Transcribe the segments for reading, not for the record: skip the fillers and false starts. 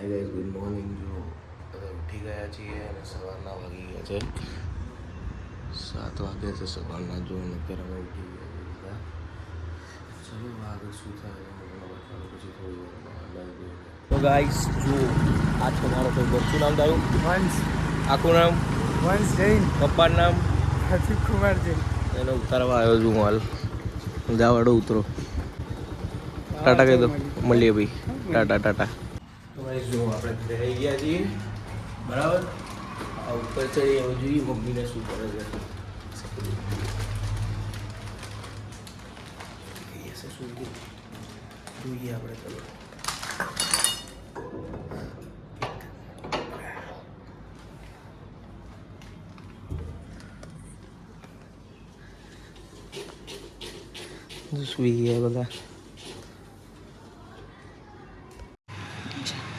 Hi guys, good morning. જો ઉઠી ગયા છીએ અને સવારના વાગી ગયા છે 7 વાગ્યા છે સવારના. જો અત્યારે અમે ઉઠી ગયા છે બધા. ચલો આગળ શું થાય પછી થોડી વાર. તો ગાઈસ જો આજ તમારો કોઈ બચ્ચું નામ થયું વંશ. આખું નામ વંશ જૈન. પપ્પાનું નામ હર્ષિત કુમાર જૈન. એને ઉતારવા આવ્યો છું હાલ. જાવાડો ઉતરો. ટાટા કહી દો. મળીએ ભાઈ. ટાટા. તો ભાઈ જો આપણે ઘરે આવી ગયા છીએ બરાબર. આ ઉપર ચડી એવું જોઈએ મમ્મીને શું કરે છે. શું જોઈએ આપણે. ચલો સુઈ ગયા બધા.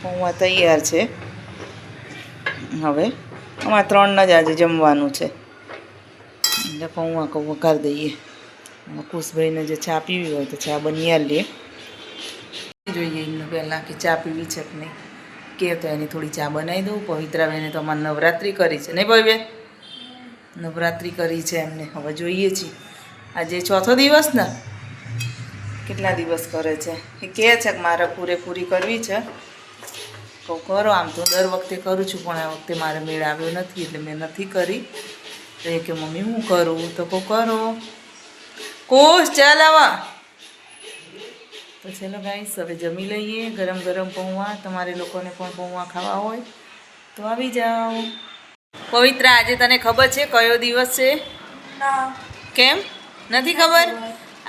પૌવા તૈયાર છે. હવે અમારે 3 જ આજે જમવાનું છે એટલે પૌવા વઘારી દઈએ. કુશભાઈને જે ચા પીવી હોય તો ચા બની લઈએ. જોઈએ એમને પહેલાં કે ચા પીવી છે કે નહીં. કે તો એની થોડી ચા બનાવી દઉં. પવિત્રાબેને તો અમારે નવરાત્રિ કરી છે નહીં ભાઈ? નવરાત્રિ કરી છે એમને. હવે જોઈએ છીએ આજે 4થો દિવસ ને. કેટલા દિવસ કરે છે એ કહે છે કે મારે પૂરેપૂરી કરવી છે. કહું કરો. આમ તો દર વખતે કરું છું પણ આ વખતે મારે મેળ આવ્યો નથી એટલે મેં નથી કરી. તો એ કે મમ્મી હું કરું? તો કહું કરો. કોશ ચાલ આવા. તો ચલો ગાઈસ હવે જમી લઈએ. ગરમ ગરમ પૌવા. તમારે લોકોને પણ પૌવા ખાવા હોય તો આવી જાઓ. પવિત્રા આજે તને ખબર છે કયો દિવસ છે? કેમ નથી ખબર?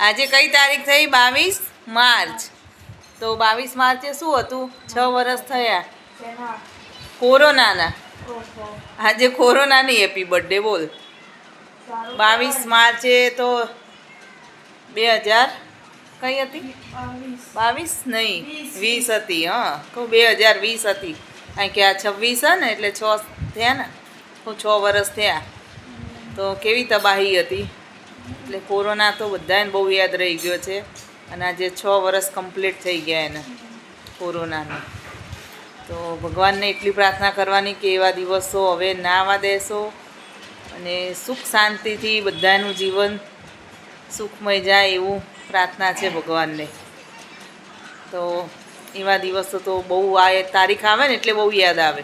આજે કઈ તારીખ થઈ? 22 માર્ચ. તો 22 માર્ચે શું હતું? 6 વર્ષ થયા કોરોનાના. આજે કોરોનાની હેપી બર્થડે બોલ. 22 માર્ચે તો 2000 કઈ હતી? 22 નહીં 20 હતી. હા કહું 2020 હતી. કારણ કે આ 26 ને એટલે 6 થયા ને. કહું 6 વર્ષ થયા. તો કેવી તબાહી હતી. એટલે કોરોના તો બધાને બહુ યાદ રહી ગયો છે. અને આજે 6 વર્ષ કમ્પ્લીટ થઈ ગયા એને કોરોનાને. તો ભગવાનને એટલી પ્રાર્થના કરવાની કે એવા દિવસો હવે ના આવવા દેશો અને સુખ શાંતિથી બધાનું જીવન સુખમય જાય એવું પ્રાર્થના છે ભગવાનને. તો એવા દિવસો તો બહુ આ તારીખ આવે ને એટલે બહુ યાદ આવે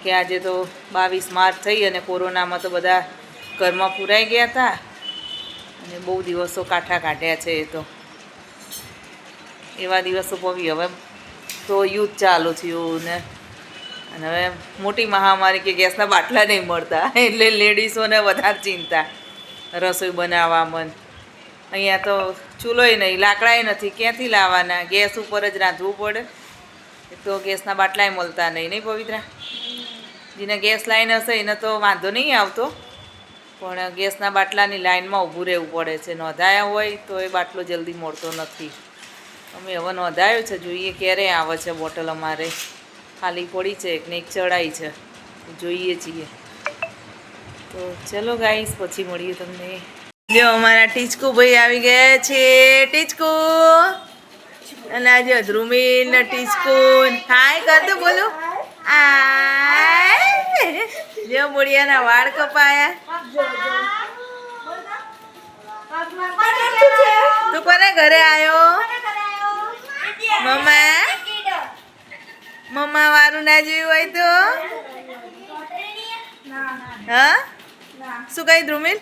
કે આજે તો 22 માર્ચ થઈ અને કોરોનામાં તો બધા ઘરમાં પૂરાઈ ગયા હતા અને બહુ દિવસો કાઢ્યા છે. એ તો એવા દિવસો પવી. હવે તો યુદ્ધ ચાલુ થયું ને અને હવે મોટી મહામારી કે ગેસના બાટલા નહીં મળતા એટલે લેડીઝોને વધારે ચિંતા રસોઈ બનાવવામાં. અહીંયા તો ચૂલોય નહીં, લાકડાય નથી, ક્યાંથી લાવવાના? ગેસ ઉપર જ રાંધવું પડે. તો ગેસના બાટલાય મળતા નહીં પવિત્રા? જેને ગેસ લાઈન હશે એને તો વાંધો નહીં આવતો પણ ગેસના બાટલાની લાઈનમાં ઊભું રહેવું પડે છે. નોંધાયા હોય તો એ બાટલો જલ્દી મળતો નથી. અમે હવે નોંધાયો છે. જોઈએ ક્યારે આવે છે બોટલ. અમારે ખાલી પડી છે એકને એક ચડાઈ છે. જોઈએ છીએ. તો ચલો ગાઈસ પછી મળીએ તમને. જો અમારા ટીચકુ ભાઈ આવી ગયા છે. ટીચકુ અને આજે ધ્રુમીન ને ટીચકુ હાય કરતો બોલો. આ જો બુડિયાના વાળ કપાયા. તું કોને ઘરે આવ્યો? મમ્મા વારું ના જોયું હોય તો હા શું કઈ ધ્રુમિલ?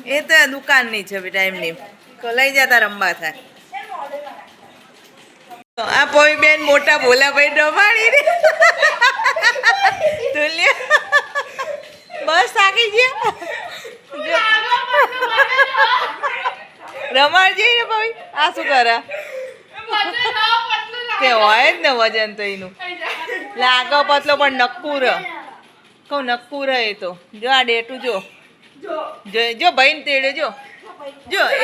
એ તો દુકાનની છે બેટા એમની. લઈ જતા રમવા થાય. આ પોઈ બેન મોટા ભોલાભાઈ રમાડી રે. બસ થાકી ગયા. રમાડજે ને ભાઈ. આ શું કરે? તે હોય જ ને વજન તો એનું. લાગો પતલો પણ નક્કુર. કહું નક્કુર એ તો. જો આ ડેટું જો જો ભાઈ ને તેડે જો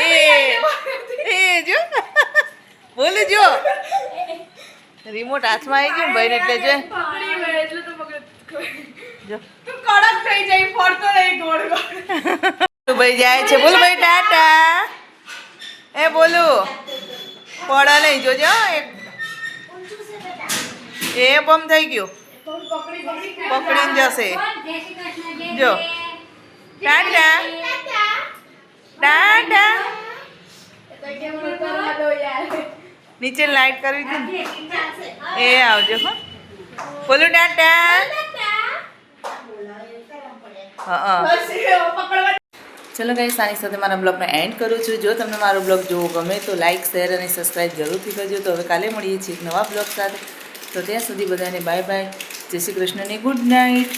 એ જો બોલું જો રિમોટ હાથમાં આવી ગયું ભાઈ એટલે જો કડક થઈ જાય ફરતો નહીં ગોળ ભાઈ જાય છે. બોલ ભાઈ ટાટા. એ બોલું પડે નહીં જોજો. એક એ બમ થઈ ગયું પકડીને જશે જો ટાટા ટાટા નીચે લાઈટ કરવી હતી ને. એ આવજો હો બોલો ટાટા હા ચલો ગાઈસ આની સાથે મારા બ્લોગનો એન્ડ કરું છું. જો તમને મારો બ્લોગ જોવો ગમે તો લાઇક શેર અને સબસ્ક્રાઈબ જરૂરથી કરજો. તો હવે કાલે મળીએ છીએ એક નવા બ્લોગ સાથે. તો ત્યાં સુધી બધાને બાય બાય. જય શ્રી કૃષ્ણની ગુડ નાઇટ.